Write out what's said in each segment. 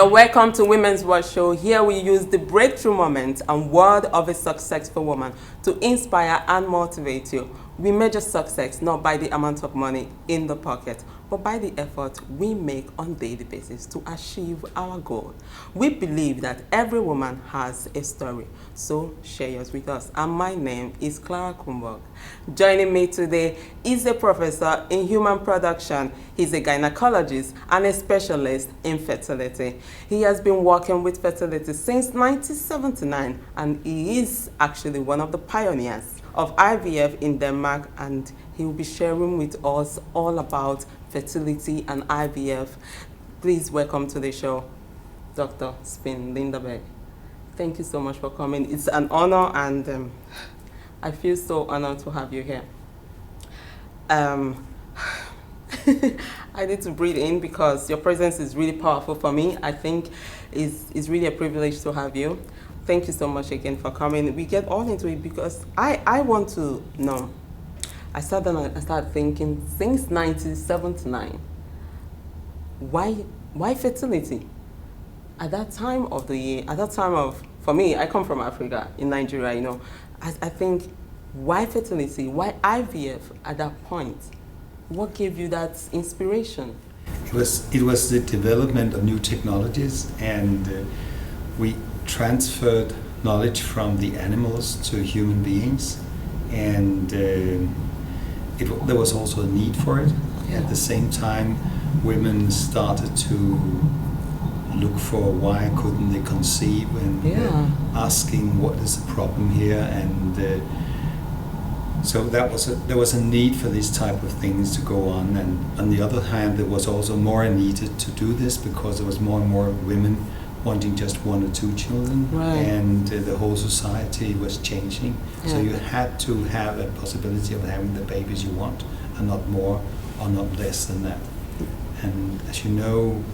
You're welcome to Women's World Show. Here we use the breakthrough moment and word of a successful woman to inspire and motivate you. We measure success not by the amount of money in the pocket, but by the effort we make on a daily basis to achieve our goal. We believe that every woman has a story, so share yours with us. And my name is Clara Kumberg. Joining me today is a professor in human production. He's a gynecologist and a specialist in fertility. He has been working with fertility since 1979, and he is actually one of the pioneers of IVF in Denmark, and he will be sharing with us all about fertility and IVF. Please welcome to the show, Dr. Svend Linderberg. Thank you so much for coming. It's an honor, and I feel so honored to have you here. I need to breathe in because your presence is really powerful for me. I think it's really a privilege to have you. Thank you so much again for coming. We get all into it because I want to know. I sat down and I started thinking, since 1979, why fertility? At that time of the year, for me, I come from Africa, in Nigeria, you know, I think, why fertility? Why IVF at that point? What gave you that inspiration? It was the development of new technologies, and we transferred knowledge from the animals to human beings, and there was also a need for it. Yeah. At the same time, women started to look for why couldn't they conceive, and asking what is the problem here, and so there was a need for these type of things to go on. And on the other hand, there was also more needed to do this because there was more and more women wanting just 1 or 2 children, and the whole society was changing. Yeah. So you had to have a possibility of having the babies you want, and not more or not less than that. And as you know,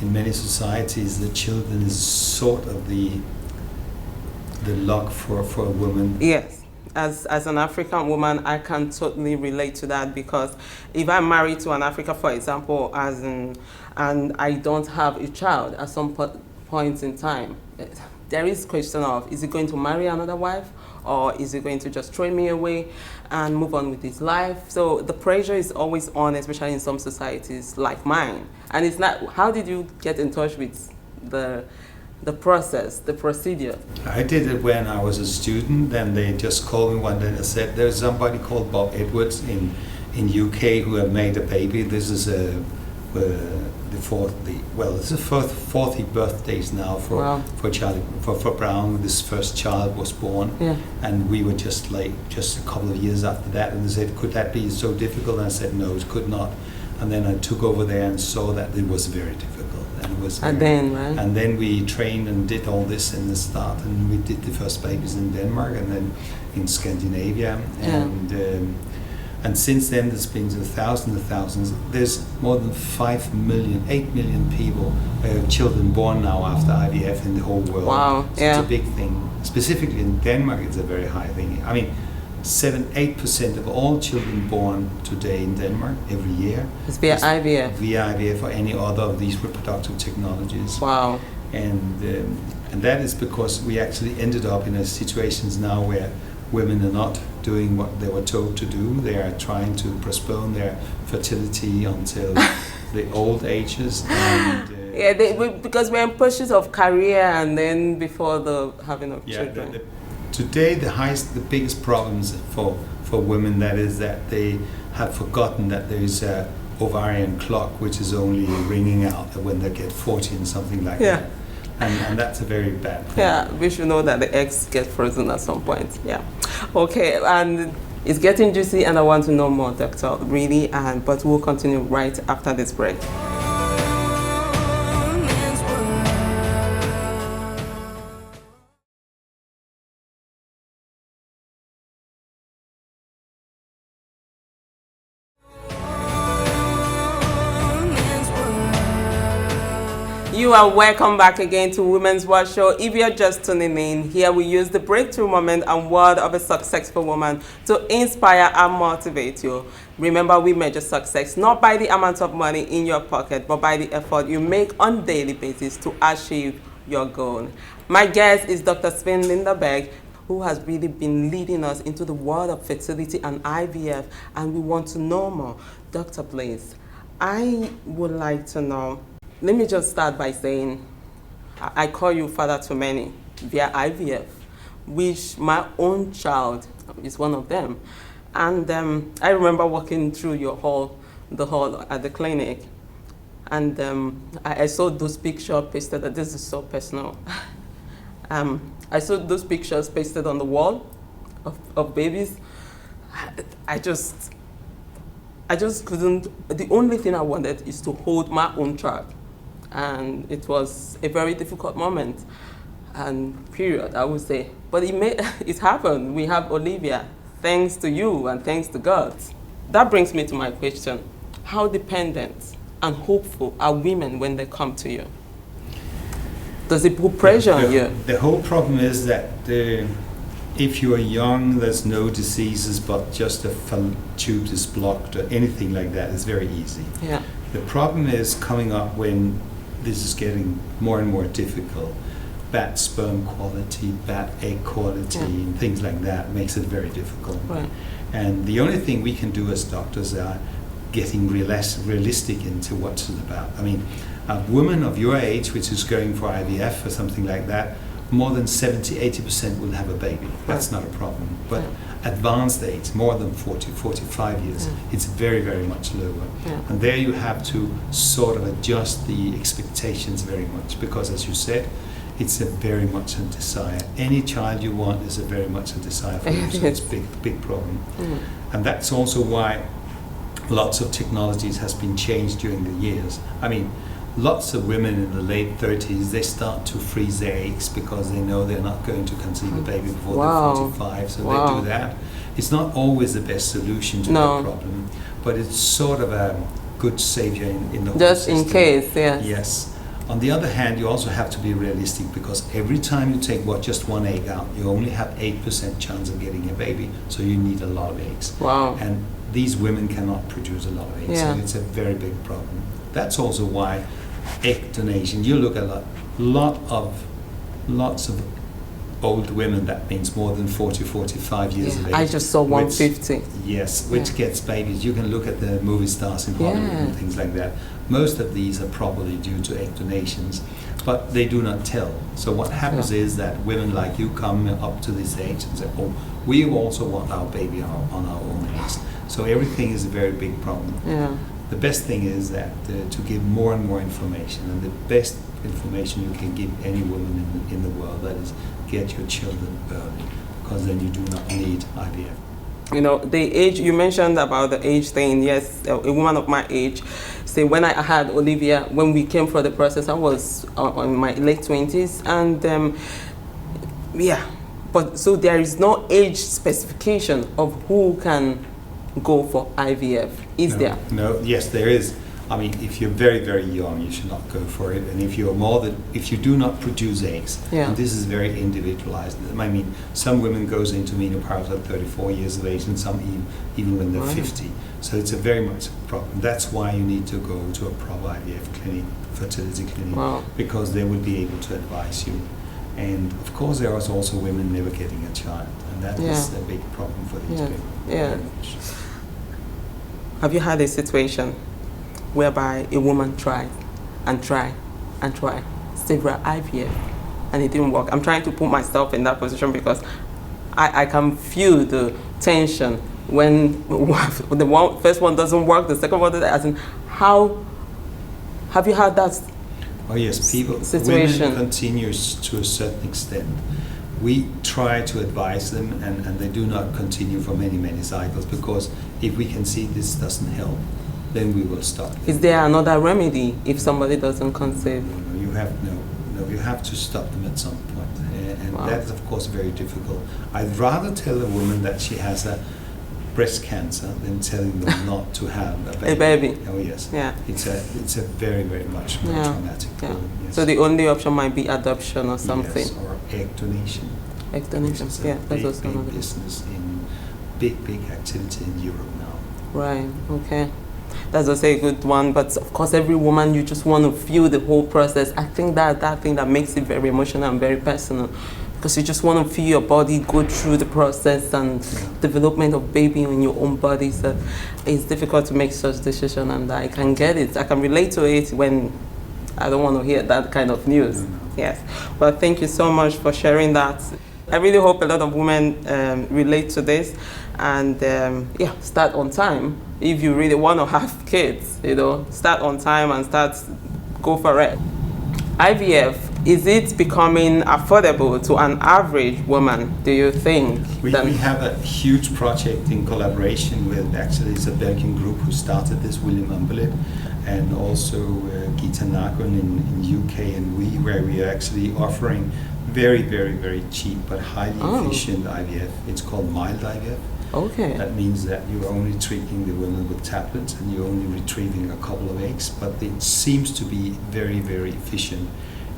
in many societies, the children is sort of the luck for a woman. Yes. As an African woman, I can totally relate to that, because if I'm married to an African, for example, and I don't have a child at some point in time, there is question of, is he going to marry another wife, or is he going to just throw me away and move on with his life? So the pressure is always on, especially in some societies like mine. And it's not, how did you get in touch with the process, the procedure? I did it when I was a student, and they just called me one day and said, there's somebody called Bob Edwards in UK who have made a baby. This is the 40th birthdays now for Charlie, for Brown. This first child was born, and we were just a couple of years after that, and they said, could that be so difficult? And I said, no, it could not. And then I took over there and saw that it was very difficult. And then we trained and did all this in the start, and we did the first babies in Denmark, and then in Scandinavia, and since then there's been thousands. There's more than 8 million people, children born now after IVF in the whole world. Wow! So it's a big thing. Specifically in Denmark, it's a very high thing. I mean, 7-8% of all children born today in Denmark every year is via IVF. Via IVF or any other of these reproductive technologies. Wow! And that is because we actually ended up in a situations now where women are not doing what they were told to do. They are trying to postpone their fertility until the old ages. And, because we're in pursuit of career, and then before the having of children. Today, the biggest problems for women, that is that they have forgotten that there is a ovarian clock which is only ringing out when they get 40 and something like that. And that's a very bad thing. Yeah, we should know that the eggs get frozen at some point. Yeah. Okay, and it's getting juicy, and I want to know more, Doctor, really, but we'll continue right after this break. you and welcome back again to Women's World Show. If you're just tuning in, here we use the breakthrough moment and word of a successful woman to inspire and motivate you. Remember, we measure success not by the amount of money in your pocket, but by the effort you make on a daily basis to achieve your goal. My guest is Dr. Svend Linderberg, who has really been leading us into the world of fertility and IVF, and we want to know more. Doctor, please, I would like to know, let me just start by saying, I call you father to many via IVF, which my own child is one of them. And I remember walking through the hall at the clinic, and I saw those pictures pasted, that this is so personal. I saw those pictures pasted on the wall of babies. I just couldn't, the only thing I wanted is to hold my own child. And it was a very difficult moment and period, I would say. But it happened. We have Olivia, thanks to you and thanks to God. That brings me to my question. How dependent and hopeful are women when they come to you? Does it put pressure on you? The whole problem is that if you are young, there's no diseases, but just a tube is blocked or anything like that. It's very easy. Yeah. The problem is coming up when this is getting more and more difficult. Bad sperm quality, bad egg quality, and things like that makes it very difficult. Right. And the only thing we can do as doctors are getting realistic into what it's about. I mean, a woman of your age, which is going for IVF or something like that, more than 70-80% will have a baby. That's not a problem. But advanced age, more than 40-45 years, it's very, very much lower. And there you have to sort of adjust the expectations very much, because as you said, it's a very much a desire. Any child you want is a very much a desire for you, so it's a big problem. And that's also why lots of technologies has been changed during the years. I mean, lots of women in the late 30s, they start to freeze their eggs because they know they're not going to conceive a baby before they're 45, so they do that. It's not always the best solution to that problem, but it's sort of a good savior in the whole system. Just in case, yes. Yes. On the other hand, you also have to be realistic, because every time you take just one egg out, you only have 8% chance of getting a baby, so you need a lot of eggs. Wow. And these women cannot produce a lot of eggs, so it's a very big problem. That's also why egg donation, you look at lots of old women, that means more than 40-45 years of age. I just saw 150. Which gets babies. You can look at the movie stars in Hollywood and things like that. Most of these are probably due to egg donations, but they do not tell. So what happens is that women like you come up to this age and say, oh, we also want our baby on our own eggs. So everything is a very big problem. The best thing is that to give more and more information, and the best information you can give any woman in the world, that is, get your children early, because then you do not need IVF. You know, the age, you mentioned about the age thing. Yes, a woman of my age, say when I had Olivia, when we came for the process, I was in my late 20s, and but so there is no age specification of who can go for IVF, is there? No, yes, there is. I mean, if you're very, very young, you should not go for it. And if you're if you do not produce eggs, and this is very individualized. I mean, some women goes into menopause at 34 years of age, and some even when they're 50. So it's a very much a problem. That's why you need to go to a proper IVF clinic, fertility clinic, because they will be able to advise you. And of course, there are also women never getting a child, and that is a big problem for these people. Have you had a situation whereby a woman tried and tried and tried several IVF and it didn't work? I'm trying to put myself in that position, because I can feel the tension when the first one doesn't work, the second one doesn't. As in, how have you had that? Oh yes, situation. Women continues to a certain extent. We try to advise them, and they do not continue for many, many cycles, because if we can see this doesn't help, then we will stop. Is there another remedy if somebody doesn't conceive? No, you have to stop them at some point, and that's of course very difficult. I'd rather tell a woman that she has a breast cancer than telling them not to have a baby. A baby. Oh yes. Yeah. It's a very, very much more traumatic Yeah. problem. Yes. So the only option might be adoption or something. Yes, or egg donation. Egg donation. It's Yeah, that's big, also big another business in big activity in Europe now. Right. Okay. That's also a good one. But of course, every woman, you just want to feel the whole process. I think that thing that makes it very emotional and very personal, because you just want to feel your body go through the process and development of baby in your own body. So it's difficult to make such decision, and I can get it. I can relate to it when I don't want to hear that kind of news. Yes. But thank you so much for sharing that. I really hope a lot of women relate to this, and start on time. If you really want to have kids, start on time and go for it. IVF, is it becoming affordable to an average woman, do you think? We have a huge project in collaboration with, actually, it's a Belgian group who started this, William Umbelet, and also Gita Nagun in UK, and where we are actually offering very, very, very cheap but highly efficient IVF. It's called mild IVF. Okay. That means that you're only treating the women with tablets and you're only retrieving a couple of eggs, but it seems to be very, very efficient.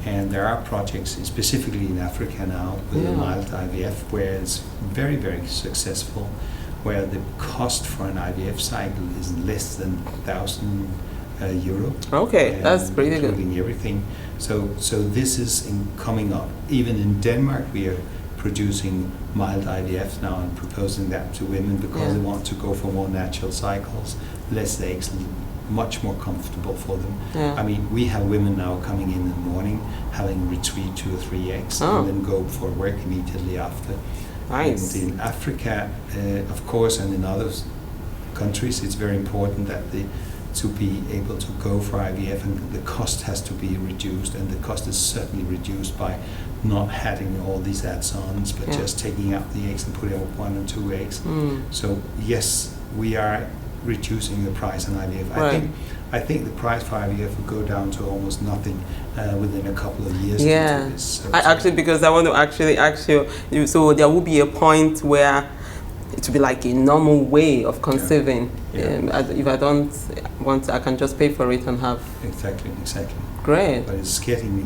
And there are projects specifically in Africa now with mild IVF where it's very, very successful, where the cost for an IVF cycle is less than 1,000 euro. Okay, that's pretty good. Including everything. So this is coming up. Even in Denmark, we are producing mild IVF now and proposing that to women because they want to go for more natural cycles, less eggs, much more comfortable for them. I mean, we have women now coming in the morning, having retrieved 2 or 3 eggs, and then go for work immediately after. Nice. And in Africa, of course, and in other countries, it's very important that to be able to go for IVF, and the cost has to be reduced, and the cost is certainly reduced by not having all these add-ons, but just taking out the eggs and putting up 1 or 2 eggs. So yes, we are reducing the price on IVF. Right. I think the price for IVF will go down to almost nothing within a couple of years. Yeah, So actually, because I want to actually ask you, so there will be a point where it will be like a normal way of conceiving. If I don't want, I can just pay for it and have. Exactly. Great. But it's getting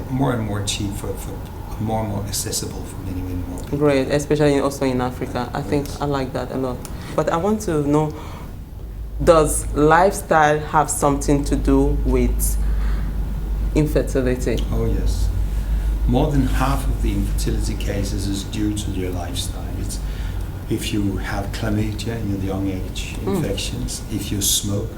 more and more cheap for more and more accessible for many more people. Great, especially also in Africa. I think I like that a lot. But I want to know, does lifestyle have something to do with infertility? Oh yes. More than half of the infertility cases is due to your lifestyle. It's if you have chlamydia in your young age, infections, if you smoke,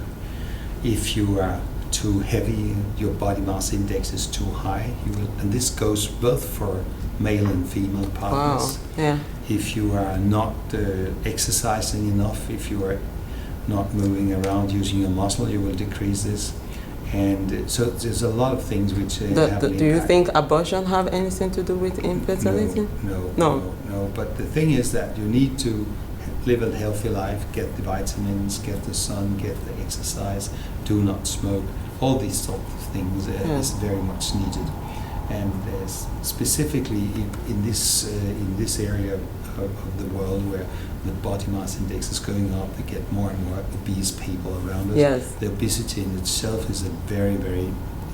if you are too heavy, your body mass index is too high, and this goes both for male and female partners. Wow. Yeah. If you are not exercising enough, if you are not moving around using your muscle, you will decrease this. And so there's a lot of things which have an do you impact. think abortion have anything to do with infertility? No. But the thing is that you need to live a healthy life, get the vitamins, get the sun, get the exercise, do not smoke. All these sort of things is very much needed. And specifically in this area of the world where the body mass index is going up, we get more and more obese people around us. Yes. The obesity in itself is a very, very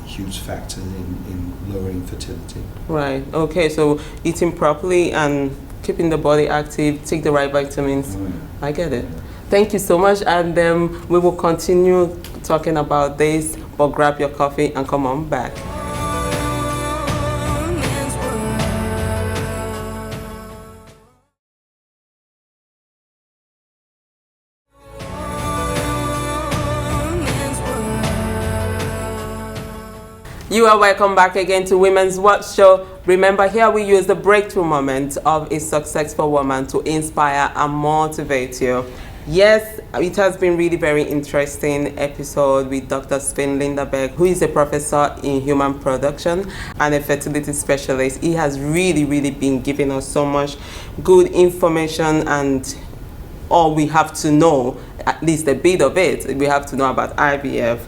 huge factor in lowering fertility. Right. Okay. So eating properly and keeping the body active, take the right vitamins. I get it. Thank you so much, and we will continue talking about this, but grab your coffee and come on back. You are welcome back again to Women's World Show. Remember, here we use the breakthrough moment of a successful woman to inspire and motivate you. Yes, it has been really very interesting episode with Dr. Svend Linderberg, who is a professor in human production and a fertility specialist. He has really been giving us so much good information, and all we have to know, at least a bit of it, we have to know about IVF.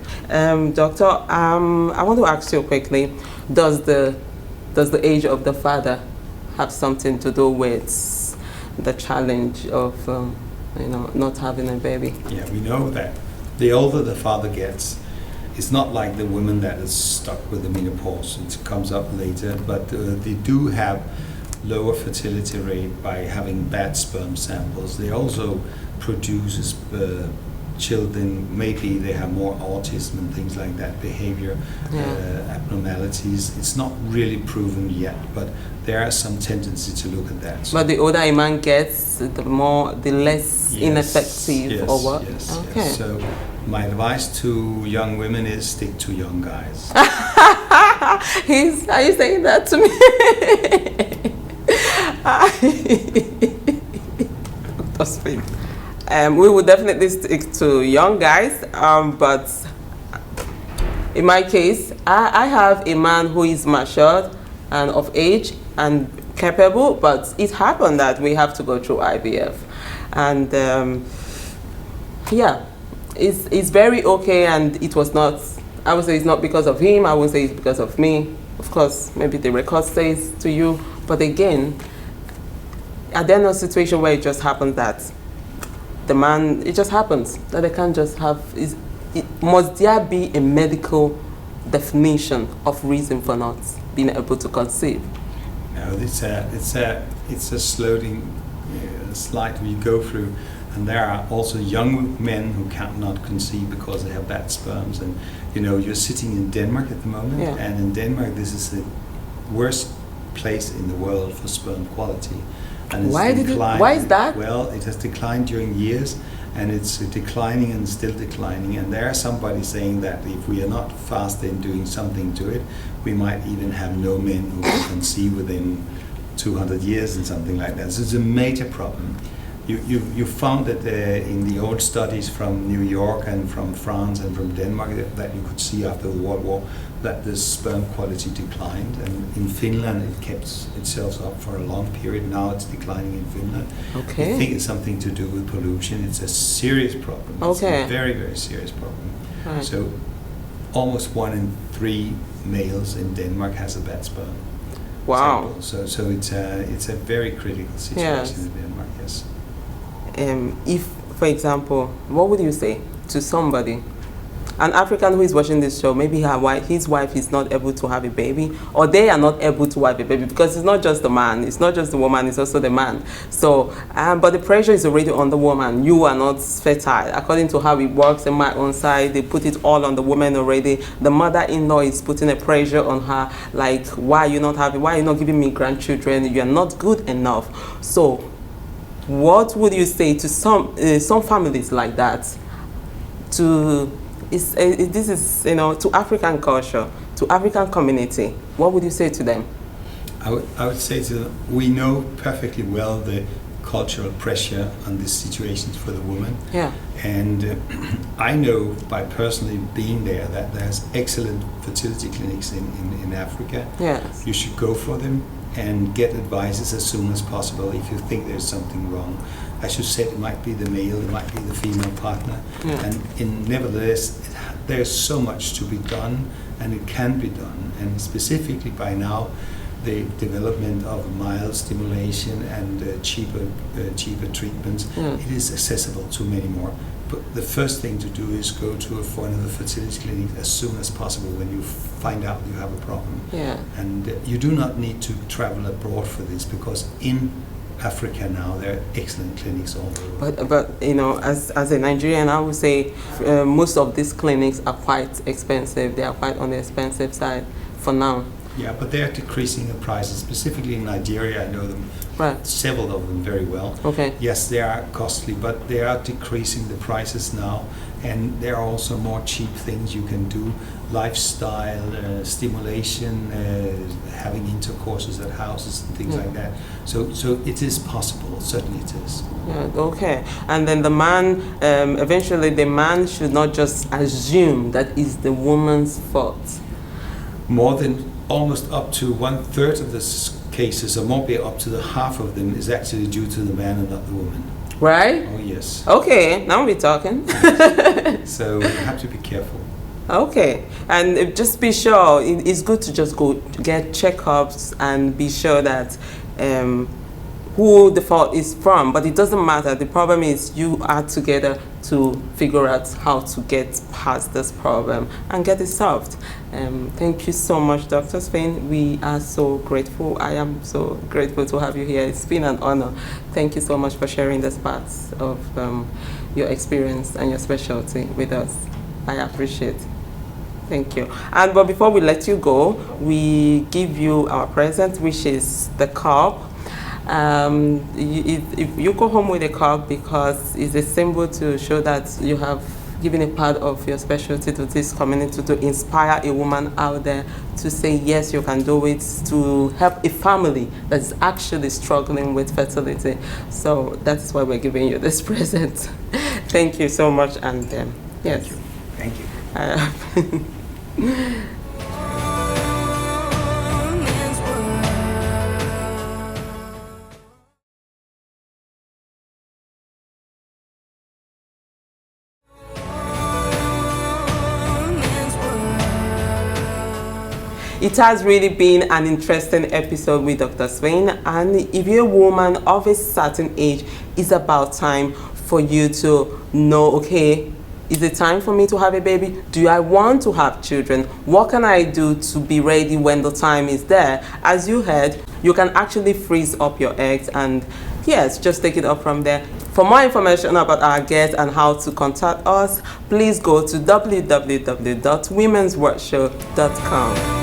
Doctor, I want to ask you quickly, does the age of the father have something to do with the challenge of not having a baby. Yeah, we know that the older the father gets, it's not like the woman that is stuck with the menopause. It comes up later, but they do have lower fertility rate by having bad sperm samples. They also produce children, maybe they have more autism and things like that, behavior abnormalities. It's not really proven yet, but there are some tendency to look at that. But the older a man gets, the less ineffective or what? Yes, okay. Yes. So my advice to young women is stick to young guys. Are you saying that to me? Dr. Svend. We would definitely stick to young guys, but in my case, I have a man who is matured and of age and capable, but it happened that we have to go through IVF. And it's very okay, and it was not, I would say it's not because of him, I would say it's because of me. Of course, maybe the record says to you, but again, are there no situation where it just happens that the man, it just happens that they can't just have, must there be a medical definition of reason for not being able to conceive? No, it's a slide we go through, and there are also young men who cannot conceive because they have bad sperms. And you're sitting in Denmark at the moment, and in Denmark this is the worst place in the world for sperm quality. And it's why is that? Well, it has declined during years, and it's declining and still declining. And there is somebody saying that if we are not fast in doing something to it, we might even have no men who can conceive within 200 years and something like that. So it's a major problem. You found that in the old studies from New York and from France and from Denmark that you could see after the World War that the sperm quality declined, and in Finland it kept itself up for a long period. Now it's declining in Finland. Okay. I think it's something to do with pollution. It's a serious problem. Okay. It's a very, very serious problem. Right. So almost 1 in 3 males in Denmark has a bad sperm. Wow. Sample. So it's a very critical situation in Denmark. Yes. If, for example, what would you say to somebody, an African who is watching this show, maybe his wife is not able to have a baby, or they are not able to have a baby, because it's not just the man, it's not just the woman, it's also the man. So, but the pressure is already on the woman. You are not fertile. According to how it works in my own side, they put it all on the woman already. The mother-in-law is putting a pressure on her, like, why are you not giving me grandchildren? You are not good enough. So, what would you say to some families like that? This is to African culture, to African community. What would you say to them? I would say to them, we know perfectly well the cultural pressure on these situations for the woman. Yeah. And I know by personally being there that there's excellent fertility clinics in Africa. Yes. You should go for them and get advices as soon as possible if you think there's something wrong. As you said, it might be the male, it might be the female partner, and nevertheless, there's so much to be done, and it can be done. And specifically by now, the development of mild stimulation and cheaper treatments, it is accessible to many more. But the first thing to do is go to one of the fertility clinics as soon as possible when you find out you have a problem. Yeah. And you do not need to travel abroad for this, because in Africa now there are excellent clinics all over. But as a Nigerian, I would say most of these clinics are quite expensive. They are quite on the expensive side for now. Yeah, but they are decreasing the prices. Specifically in Nigeria, I know them, several of them very well. Okay. Yes, they are costly, but they are decreasing the prices now, and there are also more cheap things you can do, lifestyle, stimulation, having intercourses at houses and things like that. So it is possible, certainly it is. Yeah, okay. And then the man, eventually the man should not just assume that it's the woman's fault. More than almost up to 1/3 of the cases, or maybe up to the half of them, is actually due to the man and not the woman. Right? Oh yes. Okay, now we're talking. So you have to be careful. Okay, and just be sure, it's good to just go to get checkups and be sure that who the fault is from, but it doesn't matter. The problem is you are together to figure out how to get past this problem and get it solved. Thank you so much, Dr. Svend. We are so grateful. I am so grateful to have you here. It's been an honor. Thank you so much for sharing this part of your experience and your specialty with us. I appreciate it. Thank you. But before we let you go, we give you our present, which is the cup. If you go home with a cup, because it's a symbol to show that you have given a part of your specialty to this community, to inspire a woman out there to say yes, you can do it, to help a family that is actually struggling with fertility. So that's why we're giving you this present. Thank you so much, and yes. Thank you. It has really been an interesting episode with Dr. Svend, and if you're a woman of a certain age, it's about time for you to know, okay, is it time for me to have a baby? Do I want to have children? What can I do to be ready when the time is there? As you heard, you can actually freeze up your eggs, and yes, just take it up from there. For more information about our guests and how to contact us, please go to www.womensworldshow.com.